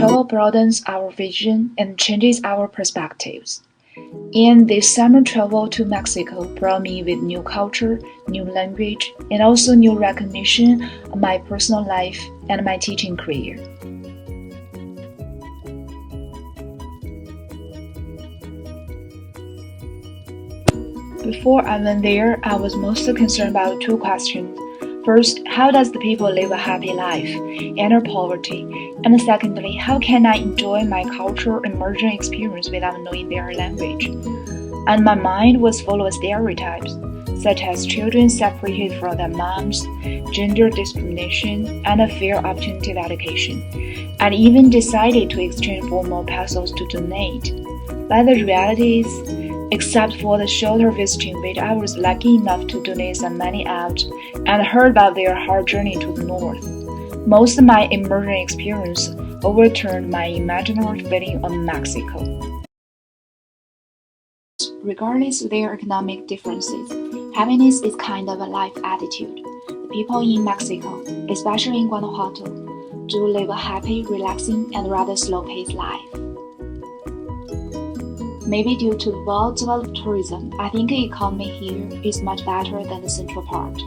travel broadens our vision and changes our perspectives. And this summer travel to Mexico brought me with new culture, new language, and also new recognition of my personal life and my teaching career. Before I went there, I was mostly concerned about two questions. First, how does the people live a happy life, enter poverty? And secondly, how can I enjoy my cultural immersion experience without knowing their language? And my mind was full of stereotypes, such as children separated from their moms, gender discrimination, and a fair opportunity education. And even decided to exchange for more pesos to donate. But the reality is, except for the shorter visiting which I was lucky enough to donate some money out and heard about their hard journey to the north, most of my immersion experience overturned my imaginary feeling of Mexico. Regardless of their economic differences, happiness is kind of a life attitude. The people in Mexico, especially in Guanajuato, do live a happy, relaxing, and rather slow-paced life. Maybe due to the well-developed tourism, I think the economy here is much better than the central part.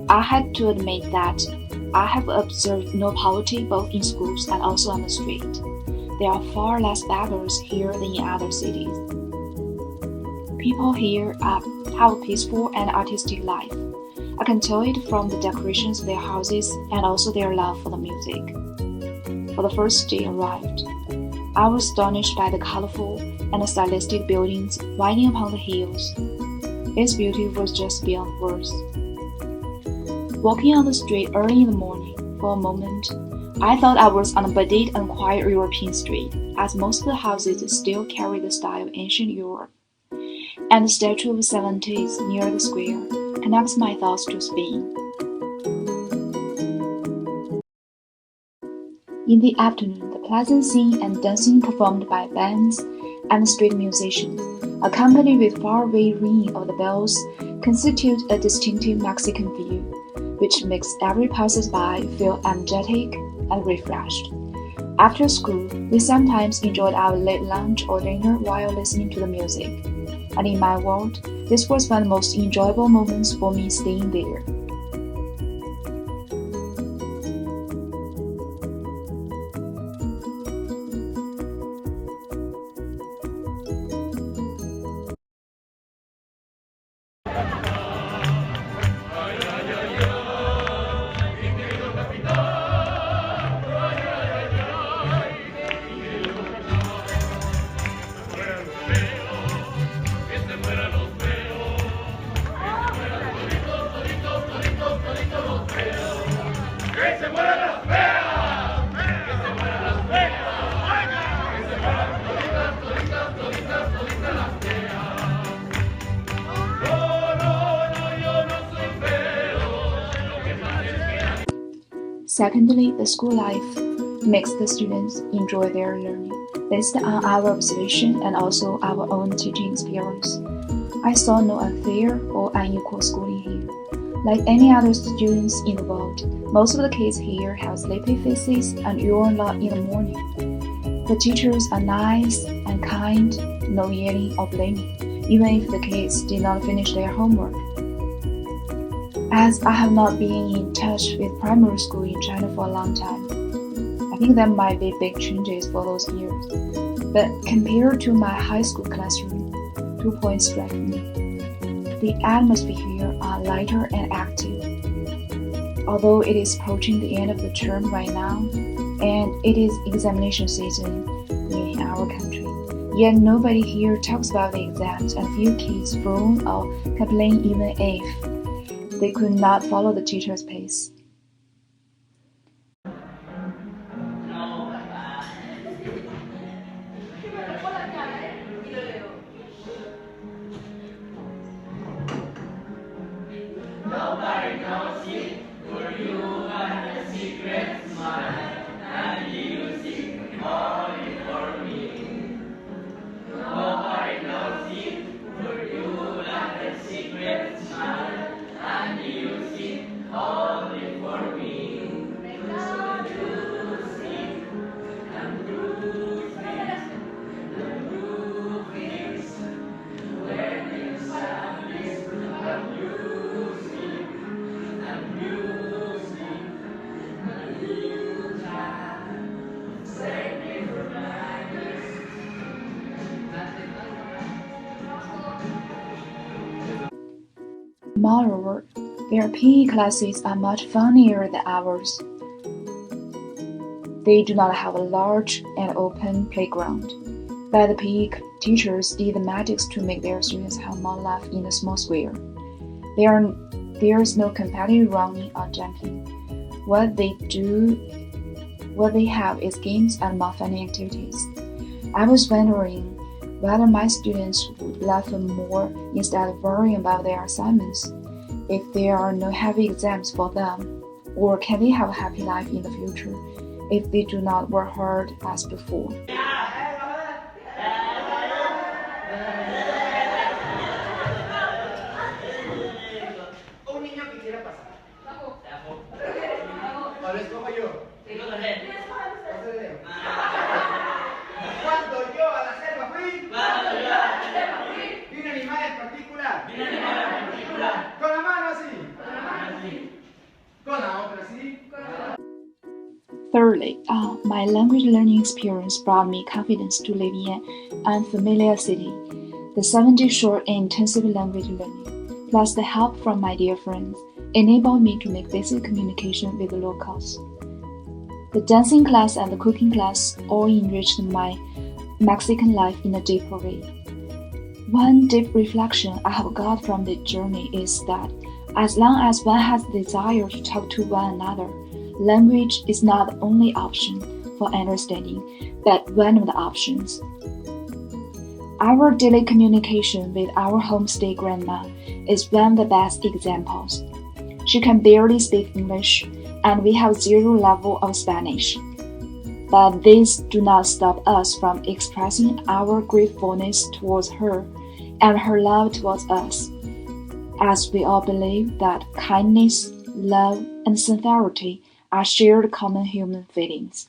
I had to admit that I have observed no poverty both in schools and also on the street. There are far less beggars here than in other cities. People here have a peaceful and artistic life. I can tell it from the decorations of their houses and also their love for the music. For the first day arrived, I was astonished by the colorful and stylistic buildings winding upon the hills. Its beauty was just beyond words. Walking on the street early in the morning, for a moment, I thought I was on a budded and quiet European street, as most of the houses still carry the style of ancient Europe. And the statue of the 70s near the square connects my thoughts to Spain. In the afternoon, the pleasant singing and dancing performed by bands and street musicians, accompanied with far-away ringing of the bells, constitute a distinctive Mexican view, which makes every passersby feel energetic and refreshed. After school, we sometimes enjoyed our late lunch or dinner while listening to the music. And in my world, this was one of the most enjoyable moments for me staying there. Secondly, the school life makes the students enjoy their learning. Based on our observation and also our own teaching experience, I saw no unfair or unequal schooling here. Like any other students in the world, most of the kids here have sleepy faces and yawn a lot in the morning. The teachers are nice and kind, no yelling or blaming, even if the kids did not finish their homework. As I have not been in touch with primary school in China for a long time, I think there might be big changes for those years. But compared to my high school classroom, 2 points strike me. The atmosphere here are lighter and active. Although it is approaching the end of the term right now, and it is examination season in our country, yet nobody here talks about the exams, and few kids frown or complain even if they could not follow the teacher's pace. Nobody knows it, for you are a secret smile, and you sing only for me. Nobody knows it, for you are a secret smile, and you sing only for me. So you sing, and Moreover, their PE classes are much funnier than ours. They do not have a large and open playground, but the PE teachers did the magics to make their students have more life in a small square. There is no competitive running or jumping. What they have is games and more funny activities. I was wondering whether my students would laugh more instead of worrying about their assignments, if there are no heavy exams for them, or can they have a happy life in the future if they do not work hard as before. Un niño que quiera pasar. ¿O lo escojo yo? Cuando yo a la selva fui. Vi un animal en particular. Con la mano así. Con la otra así. Thirdly, my language learning experience brought me confidence to live in an unfamiliar city. The 7-day short and intensive language learning, plus the help from my dear friends, enabled me to make basic communication with the locals. The dancing class and the cooking class all enriched my Mexican life in a deeper way. One deep reflection I have got from the journey is that as long as one has the desire to talk to one another, language is not the only option for understanding, but one of the options. Our daily communication with our homestay grandma is one of the best examples. She can barely speak English, and we have zero level of Spanish. But these do not stop us from expressing our gratefulness towards her and her love towards us, as we all believe that kindness, love, and sincerity are shared common human feelings.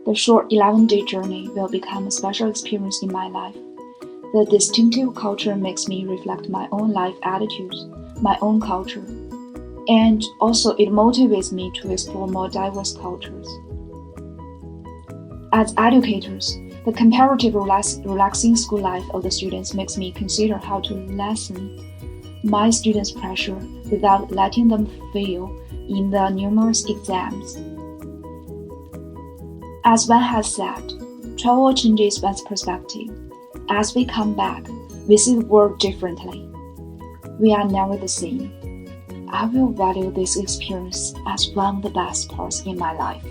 The short 11-day journey will become a special experience in my life. The distinctive culture makes me reflect my own life attitudes, my own culture, and also it motivates me to explore more diverse cultures. As educators, the comparative relaxing school life of the students makes me consider how to lessen my students' pressure without letting them fail in the numerous exams. As one has said, travel changes one's perspective. As we come back, we see the world differently. We are never the same. I will value this experience as one of the best parts in my life.